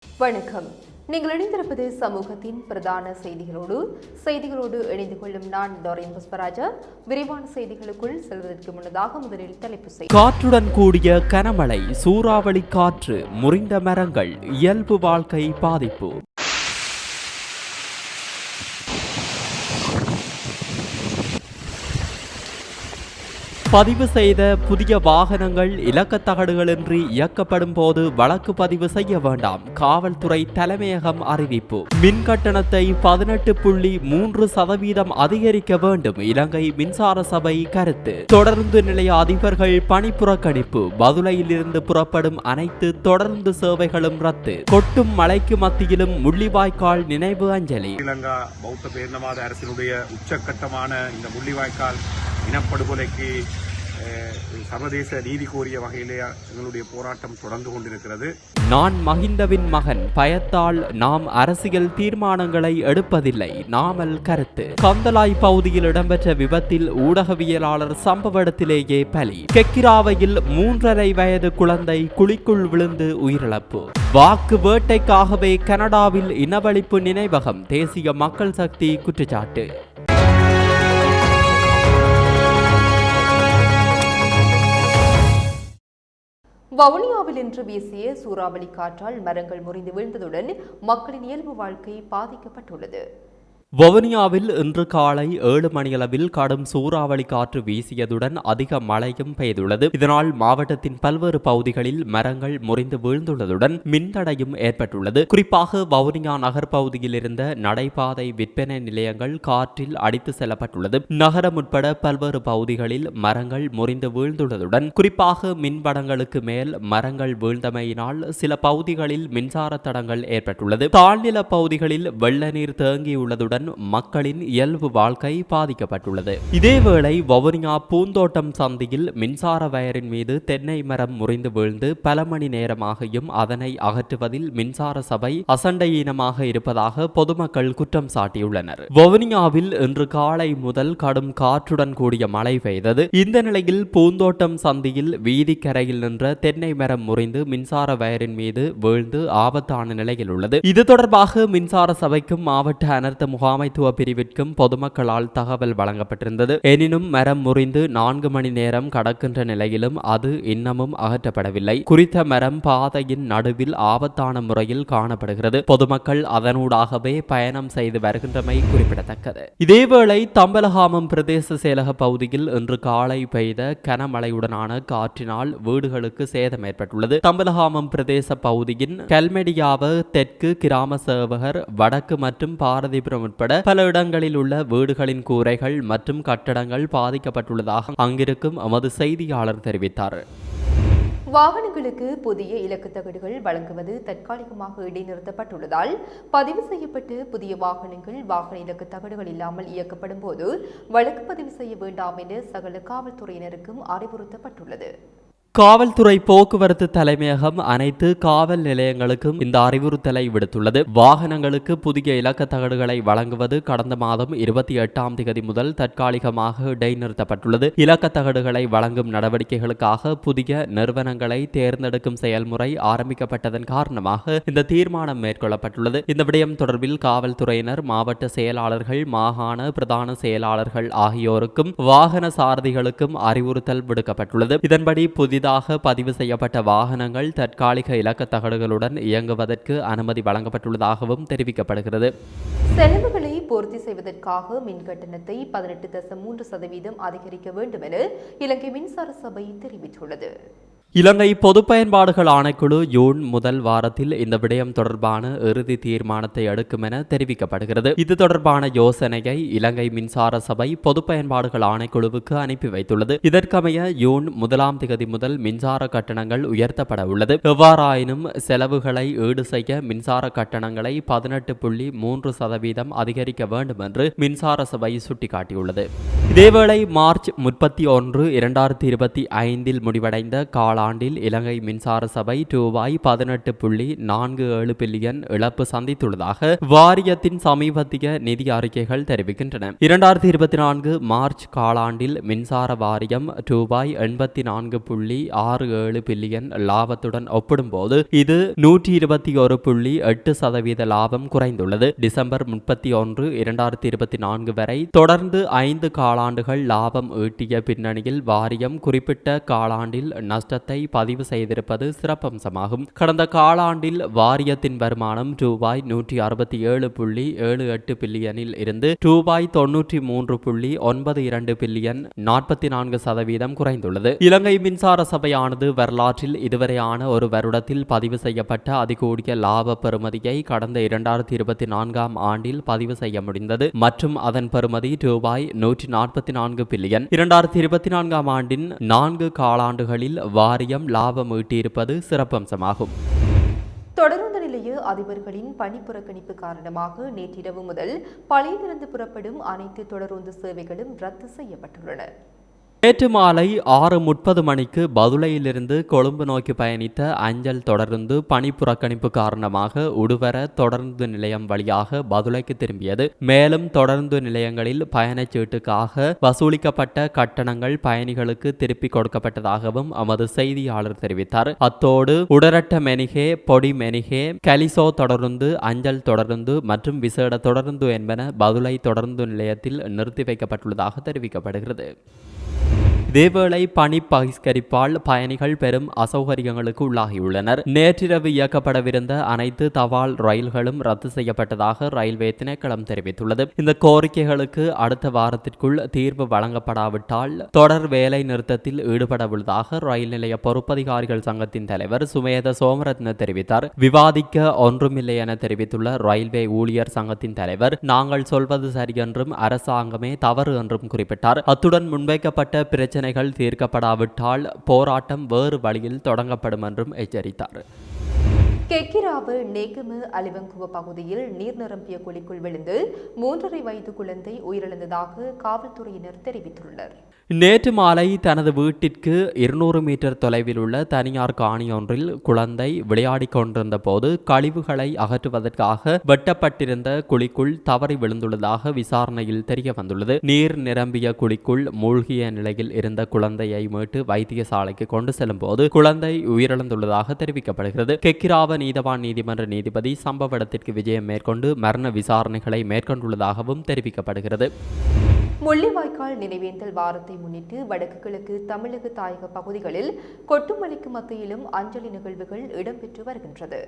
வணக்கம். நீங்கள் இணைந்திருப்பது சமூகத்தின் பிரதான செய்திகளோடு இணைந்து கொள்ளும் நான் டோரின் புஷ்பராஜா. விரிவான செய்திகளுக்குள் செல்வதற்கு முன்னதாக முதலில் தலைப்பு செய்தி. காற்றுடன் கூடிய கனமழை, சூறாவளி காற்று, முறிந்த மரங்கள், இயல்பு வாழ்க்கை பாதிப்பு. பதிவு செய்த புதிய வாகனங்கள் இலக்கத்தகடுகளின்றி இயக்கப்படும் போது வழக்கு பதிவு செய்ய வேண்டாம். காவல்துறை தலைமையகம் அறிவிப்பு. மின் கட்டணத்தை 18.3% அதிகரிக்க வேண்டும். இலங்கை மின்சார சபை கருத்து. தொடர்ந்து நிலைய அதிபர்கள் பணி புறக்கணிப்பு. பதுளையிலிருந்து புறப்படும் அனைத்து தொடர்ந்து சேவைகளும் ரத்து. கொட்டும் மழைக்கு மத்தியிலும் முள்ளிவாய்க்கால் நினைவு அஞ்சலி. ஸ்ரீலங்கா பௌத்த பேரினவாத அரசினுடைய உச்சக்கட்டமான இந்த முள்ளிவாய்க்கால் இனப்படுகொலைக்கு சர்வதேச நீதி கோரிய வகையிலே எங்களுடைய போராட்டம் தொடர்ந்து கொண்டிருக்கிறது. நான் மஹிந்தவின் மகன். பயத்தால் நாம் அரசியல் தீர்மானங்களை எடுப்பதில்லை. நாமல் கருத்து. கந்தலாய் பகுதியில் இடம்பெற்ற விபத்தில் ஊடகவியலாளர் சம்பவ இடத்திலேயே பலி. கெக்கிராவையில் 3.5 வயது குழந்தை குழிக்குள் விழுந்து உயிரிழப்பு. வாக்கு வேட்டைக்காகவே கனடாவில் இனவழிப்பு நினைவகம். தேசிய மக்கள் சக்தி குற்றச்சாட்டு. வவுனியாவில் இன்று வீசிய சூறாவளி காற்றால் மரங்கள் முறிந்து வீழ்ந்ததுடன் மக்களின் இயல்பு வாழ்க்கை பாதிக்கப்பட்டுள்ளது. வவுனியாவில் இன்று காலை 7 மணியளவில் கடும் சூறாவளி காற்று வீசியதுடன் அதிக மழையும் பெய்துள்ளது. இதனால் மாவட்டத்தின் பல்வேறு பகுதிகளில் மரங்கள் முறிந்து வீழ்ந்துள்ளதுடன் மின்தடையும் ஏற்பட்டுள்ளது. குறிப்பாக வவுனியா நகர் பகுதியில் இருந்த நடைபாதை விற்பனை நிலையங்கள் காற்றில் அடித்து செல்லப்பட்டுள்ளது. நகரம் உட்பட பல்வேறு பகுதிகளில் மரங்கள் முறிந்து வீழ்ந்துள்ளதுடன் குறிப்பாக மின்வடங்களுக்கு மேல் மரங்கள் வீழ்ந்தமையினால் சில பகுதிகளில் மின்சார தடங்கள் ஏற்பட்டுள்ளது. தாழ்நில பகுதிகளில் வெள்ள நீர் தேங்கியுள்ளதுடன் மக்களின் இயல்பு வாழ்க்கை பாதிக்கப்பட்டுள்ளது. இதேவேளை வவுனியா பூந்தோட்டம் சந்தியில் மின்சார வயரின் மீது தென்னை மரம் முறிந்து வீழ்ந்து பல மணி நேரமாகியும் அதனை அகற்றுவதில் மின்சார சபை அசண்டையீனமாக இருப்பதாக பொதுமக்கள் குற்றம் சாட்டியுள்ளனர். வவுனியாவில் இன்று காலை முதல் கடும் காற்றுடன் கூடிய மழை பெய்தது. இந்த நிலையில் பூந்தோட்டம் சந்தியில் வீதிக்கரையில் நின்ற தென்னை மரம் முறிந்து மின்சார வயரின் மீது வீழ்ந்து ஆபத்தான நிலையில் உள்ளது. இது தொடர்பாக மின்சார சபைக்கும் மாவட்ட அனர்த்த முகாமைத்துவ பிரிவிற்கும் பொதுமக்களால் தகவல் வழங்கப்பட்டிருந்தது. எனினும் மரம் முறிந்து 4 மணி நேரம் கடக்கின்ற நிலையிலும் அது இன்னமும் அகற்றப்படவில்லை. குறித்த மரம் பாதையின் நடுவில் ஆபத்தான முறையில் காணப்படுகிறது. பொதுமக்கள் அதனூடாகவே பயணம் செய்து வருகின்றமை குறிப்பிடத்தக்கது. இதேவேளை தம்பலகாமம் பிரதேச செயலக பகுதியில் இன்று காலை பெய்த கனமழையுடனான காற்றினால் வீடுகளுக்கு சேதம் ஏற்பட்டுள்ளது. தம்பலகாமம் பிரதேச பகுதியின் கல்மெடியாவ தெற்கு கிராம சேவகர் வடக்கு மற்றும் பாரதிபுரம் உட்பட பல இடங்களில் உள்ள வீடுகளின் கூரைகள் மற்றும் கட்டடங்கள் பாதிக்கப்பட்டுள்ளதாக அங்கிருக்கும் எமது செய்தியாளர் தெரிவித்தார். வாகனங்களுக்கு புதிய இலக்கு தகடுகள் வழங்குவது தற்காலிகமாக இடைநிறுத்தப்பட்டுள்ளதால் பதிவு செய்யப்பட்டு புதிய வாகனங்கள் வாகன இலக்கு தகடுகள் இல்லாமல் இயக்கப்படும் போது வழக்கு பதிவு செய்ய வேண்டாம் என சகல காவல்துறையினருக்கும் அறிவுறுத்தப்பட்டுள்ளது. காவல்துறை போக்குவரத்து தலைமையகம் அனைத்து காவல் நிலையங்களுக்கும் இந்த அறிவுறுத்தலை விடுத்துள்ளது. வாகனங்களுக்கு புதிய இலக்க தகடுகளை வழங்குவது கடந்த மாதம் 28ஆம் தேதி முதல் தற்காலிகமாக இடைநிறுத்தப்பட்டுள்ளது. இலக்க தகடுகளை வழங்கும் நடவடிக்கைகளுக்காக புதிய நிறுவனங்களை தேர்ந்தெடுக்கும் செயல்முறை ஆரம்பிக்கப்பட்டதன் காரணமாக இந்த தீர்மானம் மேற்கொள்ளப்பட்டுள்ளது. இந்த விடயம் தொடர்பில் காவல்துறையினர், மாவட்ட செயலாளர்கள், மாகாண பிரதான செயலாளர்கள் ஆகியோருக்கும் வாகன சாரதிகளுக்கும் அறிவுறுத்தல் விடுக்கப்பட்டுள்ளது. இதன்படி புதிதாக பதிவு செய்யப்பட்ட வாகனங்கள் தற்காலிக இலக்க தகடுகளுடன் இயங்குவதற்கு அனுமதி வழங்கப்பட்டுள்ளதாகவும் தெரிவிக்கப்படுகிறது. செலவுகளை பூர்த்தி செய்வதற்காக மின் கட்டணத்தை 18.3% அதிகரிக்க வேண்டும் என இலங்கை மின்சார சபை தெரிவித்துள்ளது. இலங்கை பொது பயன்பாடுகள் ஆணைக்குழு ஜூன் முதல் வாரத்தில் இந்த விடயம் தொடர்பான இறுதி தீர்மானத்தை எடுக்கும் என தெரிவிக்கப்படுகிறது. இது தொடர்பான யோசனையை இலங்கை மின்சார சபை பொது பயன்பாடுகள் ஆணைக்குழுவுக்கு அனுப்பி வைத்துள்ளது. இதற்கமைய ஜூன் 1ஆம் தேதி முதல் மின்சார கட்டணங்கள் உயர்த்தப்பட உள்ளது. எவ்வாறாயினும் செலவுகளை ஈடு செய்ய மின்சார கட்டணங்களை 18.3% அதிகரிக்க வேண்டும் என்று மின்சார சபை சுட்டிக்காட்டியுள்ளது. இதேவேளை மார்ச் 31, 2025 முடிவடைந்த காலாண்டில் இலங்கை மின்சார சபை ரூபாய் 18.47 பில்லியன் இழப்பு சந்தித்துள்ளதாக வாரியத்தின் சமீபத்திய நிதி அறிக்கைகள் தெரிவிக்கின்றன. 2024 மார்ச் காலாண்டில் மின்சார வாரியம் ரூபாய் 84.67 பில்லியன் லாபத்துடன் ஒப்பிடும்போது இது 121.8% லாபம் குறைந்துள்ளது. டிசம்பர் 31, 2024 வரை தொடர்ந்து 5 காலாண்டுகள் லாபம் ஈட்டிய பின்னணியில் வாரியம் குறிப்பிட்ட காலாண்டில் நஷ்டத்தை பதிவு செய்திருப்பது சிறப்பம்சமாகும். கடந்த காலாண்டில் வாரியத்தின் வருமானம் ரூபாய் 167.78 பில்லியனில் இருந்து ரூபாய் 93.92 பில்லியன் 44% குறைந்துள்ளது. இலங்கை மின்சார சபையானது வரலாற்றில் இதுவரையான ஒரு வருடத்தில் பதிவு செய்யப்பட்ட அதிகூடிய லாப பெறுமதியை கடந்த 2024 ஆண்டில் பதிவு செய்ய முடிந்தது மற்றும் அதன் பெறுமதி ரூபாய் 144 பில்லியன். 2024 ஆண்டின் 4 காலாண்டுகளில் வாரியம் லாபம் ஈட்டியிருப்பது சிறப்பம்சமாகும். தொடருந்து நிலைய அதிபர்களின் பணி புறக்கணிப்பு காரணமாக நேற்றிரவு முதல் பழையிலிருந்து புறப்படும் அனைத்து தொடருந்து சேவைகளும் ரத்து செய்யப்பட்டுள்ளன. நேற்று மாலை 6:30 மணிக்கு பதுளையிலிருந்து கொழும்பு நோக்கி பயணித்த அஞ்சல் தொடருந்து பணி புறக்கணிப்பு காரணமாக உடுவர தொடருந்து நிலையம் வழியாக பதுளைக்கு திரும்பியது. மேலும் தொடருந்து நிலையங்களில் பயணச்சீட்டுக்காக வசூலிக்கப்பட்ட கட்டணங்கள் பயணிகளுக்கு திருப்பிக் கொடுக்கப்பட்டதாகவும் எமது செய்தியாளர் தெரிவித்தார். அத்தோடு உடரட்ட மெனிகே, பொடி மெனிகே, கலிசோ தொடருந்து, அஞ்சல் தொடருந்து மற்றும் விசேட தொடருந்து என்பன பதுளை தொடருந்து நிலையத்தில் நிறுத்தி வைக்கப்பட்டுள்ளதாக தெரிவிக்கப்படுகிறது. இதேவேளை பணி பகிஷ்கரிப்பால் பயணிகள் பெரும் அசௌகரியங்களுக்கு உள்ளாகியுள்ளனர். நேற்றிரவு இயக்கப்படவிருந்த அனைத்து தபால் ரயில்களும் ரத்து செய்யப்பட்டதாக ரயில்வே திணைக்களம் தெரிவித்துள்ளது. இந்த கோரிக்கைகளுக்கு அடுத்த வாரத்திற்குள் தீர்வு வழங்கப்படாவிட்டால் தொடர் வேலை நிறுத்தத்தில் ஈடுபட உள்ளதாக ரயில் நிலைய பொறுப்பதிகாரிகள் சங்கத்தின் தலைவர் சுமேத சோமரத்ன தெரிவித்தார். விவாதிக்க ஒன்றுமில்லை என தெரிவித்துள்ள ரயில்வே ஊழியர் சங்கத்தின் தலைவர், நாங்கள் சொல்வது சரி என்றும் அரசாங்கமே தவறு என்றும் குறிப்பிட்டார். அத்துடன் முன்வைக்கப்பட்ட பிரச்சனைகள் தீர்க்கப்படாவிட்டால் போராட்டம் வேறு வழியில் தொடங்கப்படும் என்றும் எச்சரித்தார். கெக்கிராவு நேகம அலிவங்குவ பகுதியில் நீர் நிரம்பிய குழிக்குள் விழுந்து 3.5 வயது குழந்தை உயிரிழந்ததாக காவல்துறையினர் தெரிவித்துள்ளனர். நேற்று மாலை தனது வீட்டிற்கு 200 மீட்டர் தொலைவில் உள்ள தனியார் காணி ஒன்றில் குழந்தை விளையாடிக் கொண்டிருந்த போது கழிவுகளை அகற்றுவதற்காக வெட்டப்பட்டிருந்த குழிக்குள் தவறி விழுந்துள்ளதாக விசாரணையில் தெரிய வந்துள்ளது. நீர் நிரம்பிய குழிக்குள் மூழ்கிய நிலையில் இருந்த குழந்தையை மீட்டு வைத்தியசாலைக்கு கொண்டு செல்லும் போது குழந்தை உயிரிழந்துள்ளதாக தெரிவிக்கப்படுகிறது. கெக்கிராவ நீதவான் நீதிமன்ற நீதிபதி சம்பவ இடத்திற்கு விஜயம் மேற்கொண்டு மரண விசாரணைகளை மேற்கொண்டுள்ளதாகவும் தெரிவிக்கப்படுகிறது. முள்ளிவாய்க்கால் நினைவேந்தல் வாரத்தை முன்னிட்டு வடக்கு கிழக்கு தமிழக தாயக பகுதிகளில் கொட்டுமலைக்கு மத்தியிலும் அஞ்சலி நிகழ்வுகள் இடம்பெற்று வருகின்றது.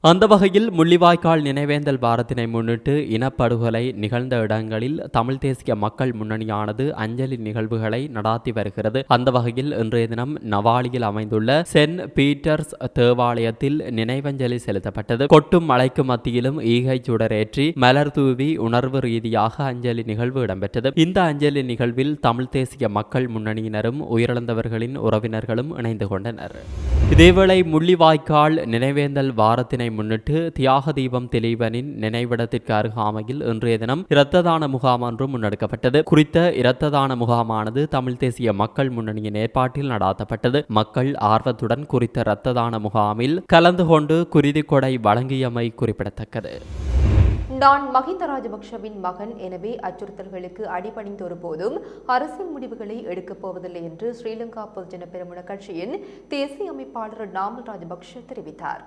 அந்த வகையில் முள்ளிவாய்க்கால் நினைவேந்தல் வாரத்தினை முன்னிட்டு இனப்படுகொலை நிகழ்ந்த இடங்களில் தமிழ் தேசிய மக்கள் முன்னணியானது அஞ்சலி நிகழ்வுகளை நடாத்தி வருகிறது. அந்த வகையில் இன்றைய தினம் நவாலியில் அமைந்துள்ள சென்ட் பீட்டர்ஸ் தேவாலயத்தில் நினைவஞ்சலி செலுத்தப்பட்டது. கொட்டும் மலைக்கு மத்தியிலும் ஈகை சுடரேற்றி மலர் தூவி உணர்வு ரீதியாக அஞ்சலி நிகழ்வு இடம்பெற்றது. இந்த அஞ்சலி நிகழ்வில் தமிழ் தேசிய மக்கள் முன்னணியினரும் உயிரிழந்தவர்களின் உறவினர்களும் இணைந்து கொண்டனர். இதேவேளை முள்ளிவாய்க்கால் நினைவேந்தல் வாரத்தினை முன்னிட்டு தியாக தீபம் திலீபனின் நினைவிடத்திற்கு அருகாமையில் இன்றைய தினம் இரத்த தான முகாம் ஒன்று முன்னெடுக்கப்பட்டது. குறித்த இரத்த தான முகாமானது தமிழ் தேசிய மக்கள் முன்னணியின் ஏற்பாட்டில் நடாத்தப்பட்டது. மக்கள் ஆர்வத்துடன் குறித்த இரத்த தான முகாமில் கலந்து கொண்டு குருதி கொடை வழங்கியமை குறிப்பிடத்தக்கது. நான் மஹிந்த ராஜபக்ஷவின் மகன், எனவே அச்சுறுத்தல்களுக்கு அடிபணிந்த ஒருபோதும் அரசியல் முடிவுகளை எடுக்கப் போவதில்லை என்று ஸ்ரீலங்கா பொதுஜன பெரமுன கட்சியின் தேசிய அமைப்பாளர் நாமல் ராஜபக்ஷ தெரிவித்தார்.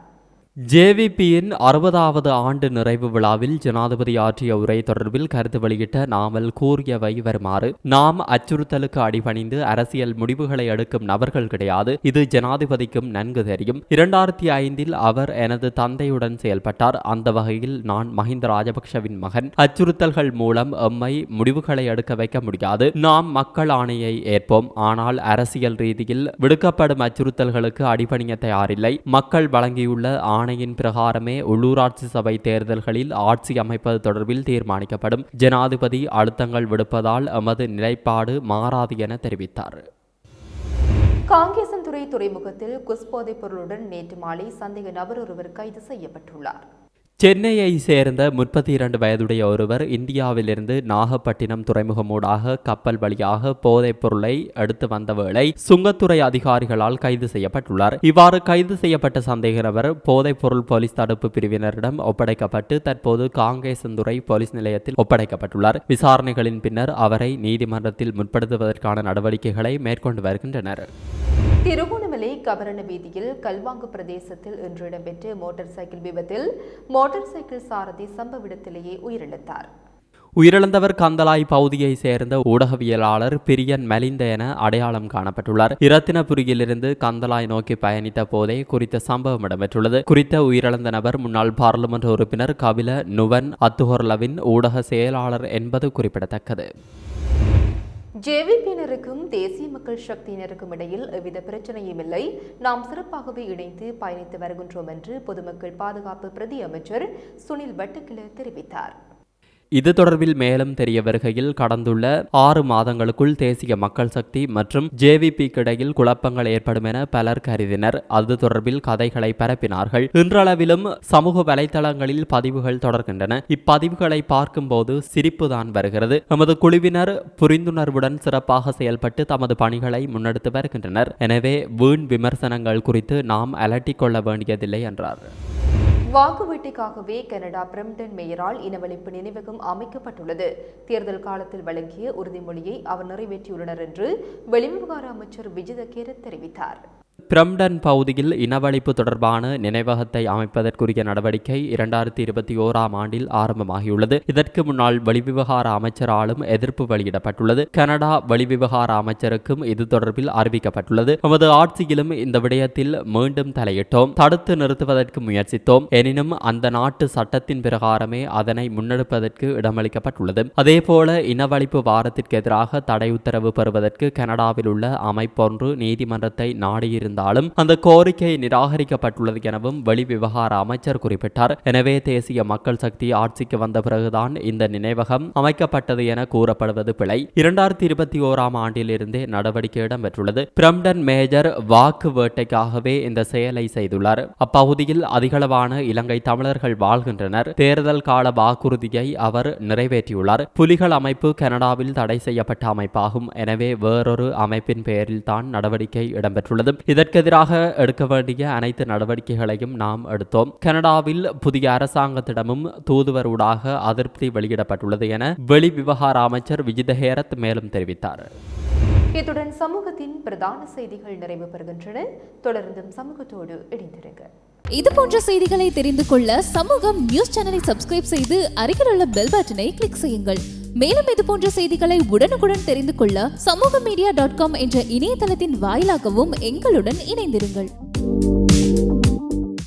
ஜேவிபியின் 60வது ஆண்டு நிறைவு விழாவில் ஜனாதிபதி ஆற்றிய உரை தொடர்பில் கருத்து வெளியிட்ட நாமல் கூறியவை வருமாறு: நாம் அச்சுறுத்தலுக்கு அடிபணிந்து அரசியல் முடிவுகளை எடுக்கும் நபர்கள் கிடையாது. இது ஜனாதிபதிக்கும் நன்கு தெரியும். 2005 அவர் எனது தந்தையுடன் செயல்பட்டார். அந்த வகையில் நான் மஹிந்த ராஜபக்ஷவின் மகன். அச்சுறுத்தல்கள் மூலம் எம்மை முடிவுகளை எடுக்க வைக்க முடியாது. நாம் மக்கள் ஆணையை ஏற்போம். ஆனால் அரசியல் ரீதியில் விடுக்கப்படும் அச்சுறுத்தல்களுக்கு அடிபணிய தயாரில்லை. மக்கள் வழங்கியுள்ள ஆணையின் பிரகாரமே உள்ளூராட்சி சபை தேர்தல்களில் ஆட்சி அமைப்பது தொடர்பில் தீர்மானிக்கப்படும். ஜனாதிபதி அழுத்தங்கள் விடுப்பதால் எமது நிலைப்பாடு மாறாது என தெரிவித்தார். காங்கேசன்துறை துறைமுகத்தில் குஸ்போதைப் பொருளுடன் நேற்று மாலை சந்தேக நபர் ஒருவர் கைது செய்யப்பட்டுள்ளார். சென்னையை சேர்ந்த 32 வயதுடைய ஒருவர் இந்தியாவிலிருந்து நாகப்பட்டினம் துறைமுகமூடாக கப்பல் வழியாக போதைப் பொருளை எடுத்து வந்த வேளை சுங்கத்துறை அதிகாரிகளால் கைது செய்யப்பட்டுள்ளார். இவ்வாறு கைது செய்யப்பட்ட சந்தேக நபர் போதைப் பொருள் போலீஸ் தடுப்பு பிரிவினரிடம் ஒப்படைக்கப்பட்டு தற்போது காங்கேசன்துறை போலீஸ் நிலையத்தில் ஒப்படைக்கப்பட்டுள்ளார். விசாரணைகளின் பின்னர் அவரை நீதிமன்றத்தில் முற்படுத்துவதற்கான நடவடிக்கைகளை மேற்கொண்டு வருகின்றனர். திருகோணமலை கபரண வீதியில் கல்வாங்கு பிரதேசத்தில் இன்று இடம்பெற்ற மோட்டார் சைக்கிள் விபத்தில் மோட்டார் சைக்கிள் சாரதி சம்பவ இடத்திலேயே உயிரிழந்தார். உயிரிழந்தவர் கந்தலாய் பகுதியை சேர்ந்த ஊடகவியலாளர் பிரியன் மலிந்த என அடையாளம் காணப்பட்டுள்ளார். இரத்தினபுரியிலிருந்து கந்தலாய் நோக்கி பயணித்த போதே குறித்த சம்பவம் இடம்பெற்றுள்ளது. குறித்த உயிரிழந்த நபர் முன்னாள் பாராளுமன்ற உறுப்பினர் கபில நுவன் அத்துஹொர்லவின் ஊடக செயலாளர் என்பது குறிப்பிடத்தக்கது. ஜேவிபியினருக்கும் தேசிய மக்கள் சக்தியினருக்கும் இடையில் எவ்வித பிரச்சனையும் இல்லை, நாம் சிறப்பாகவே இணைந்து பயணித்து வருகின்றோம் என்று பொதுமக்கள் பாதுகாப்பு பிரதி அமைச்சர் சுனில் வட்டுக்கில தெரிவித்தார். இது தொடர்பில் மேலும் தெரிய வருகையில் கடந்துள்ள 6 மாதங்களுக்குள் தேசிய மக்கள் சக்தி மற்றும் ஜேவிபிக்கு இடையில் குழப்பங்கள் ஏற்படும் என பலர் கருதினர். அது தொடர்பில் கதைகளை பரப்பினார்கள். இன்றளவிலும் சமூக வலைதளங்களில் பதிவுகள் தொடர்கின்றன. இப்பதிவுகளை பார்க்கும்போது சிரிப்புதான் வருகிறது. நமது குழுவினர் புரிந்துணர்வுடன் சிறப்பாக செயல்பட்டு தமது பணிகளை முன்னெடுத்து வருகின்றனர். எனவே வீண் விமர்சனங்கள் குறித்து நாம் அலட்டிக் கொள்ள வேண்டியதில்லை என்றார். வாக்கு வேட்டைக்காகவே கனடா பிரம்டன் மேயரால் இனவழிப்பு நினைவகம் அமைக்கப்பட்டுள்ளது. தேர்தல் காலத்தில் வழங்கிய உறுதிமொழியை அவர் நிறைவேற்றியுள்ளனர் என்று வெளிவிவகார அமைச்சர் விஜித கேரத் தெரிவித்தார். பிரம்டன் பகுதியில் இனவழிப்பு தொடர்பான நினைவகத்தை அமைப்பதற்குரிய நடவடிக்கை 2021ஆம் ஆண்டில் ஆரம்பமாகியுள்ளது. இதற்கு முன்னால் வெளிவிவகார அமைச்சராலும் எதிர்ப்பு வெளியிடப்பட்டுள்ளது. கனடா வெளிவிவகார அமைச்சருக்கும் இது தொடர்பில் அறிவிக்கப்பட்டுள்ளது. நமது ஆட்சியிலும் இந்த விடயத்தில் மீண்டும் தலையிட்டோம், தடுத்து நிறுத்துவதற்கு முயற்சித்தோம். எனினும் அந்த நாட்டு சட்டத்தின் பிரகாரமே அதனை முன்னெடுப்பதற்கு இடமளிக்கப்பட்டுள்ளது. அதேபோல இனவழிப்பு வாரத்திற்கு எதிராக தடை உத்தரவு பெறுவதற்கு கனடாவில் உள்ள அமைப்பொன்று நீதிமன்றத்தை நாடியிருந்த அந்த கோரிக்கை நிராகரிக்கப்பட்டுள்ளது எனவும் வெளிவிவகார அமைச்சர் குறிப்பிட்டார். எனவே தேசிய மக்கள் சக்தி ஆட்சிக்கு வந்த பிறகுதான் இந்த நினைவகம் அமைக்கப்பட்டது என கூறப்படுவது பிழை. 2021ஆம் ஆண்டிலிருந்தே நடவடிக்கை இடம்பெற்றுள்ளது. பிரம்டன் மேஜர் வாக்கு வேட்டைக்காகவே இந்த செயலை செய்துள்ளார். அப்பகுதியில் அதிகளவான இலங்கை தமிழர்கள் வாழ்கின்றனர். தேர்தல் கால வாக்குறுதியை அவர் நிறைவேற்றியுள்ளார். புலிகள் அமைப்பு கனடாவில் தடை செய்யப்பட்ட அமைப்பாகும். எனவே வேறொரு அமைப்பின் பெயரில் தான் நடவடிக்கை இடம்பெற்றுள்ளது. இதற்கெதிராக எடுக்க வேண்டிய அனைத்து நடவடிக்கைகளையும் நாம் எடுத்தோம். கனடாவில் புதிய அரசாங்கத்திடமும் தூதுவரூடாக அதிருப்தி வெளியிடப்பட்டுள்ளது என வெளிவிவகார அமைச்சர் விஜித ஹேரத் மேலும் தெரிவித்தார். இத்துடன் சமூகத்தின் பிரதான செய்திகள் நிறைவு பெறுகின்றன. தொடர்ந்தும் சமூகத்தோடு இணைந்திருங்க. இது போன்ற செய்திகளை தெரிந்து கொள்ள சமூகம் நியூஸ் சேனலை சப்ஸ்கிரைப் செய்து அருகில் உள்ள பெல் பட்டனை கிளிக் செய்யுங்கள். மேலும் இது போன்ற செய்திகளை உடனுக்குடன் தெரிந்து கொள்ள சமூகமீடியா.com என்ற இணையதளத்தின் வாயிலாகவும் எங்களுடன் இணைந்திருங்கள்.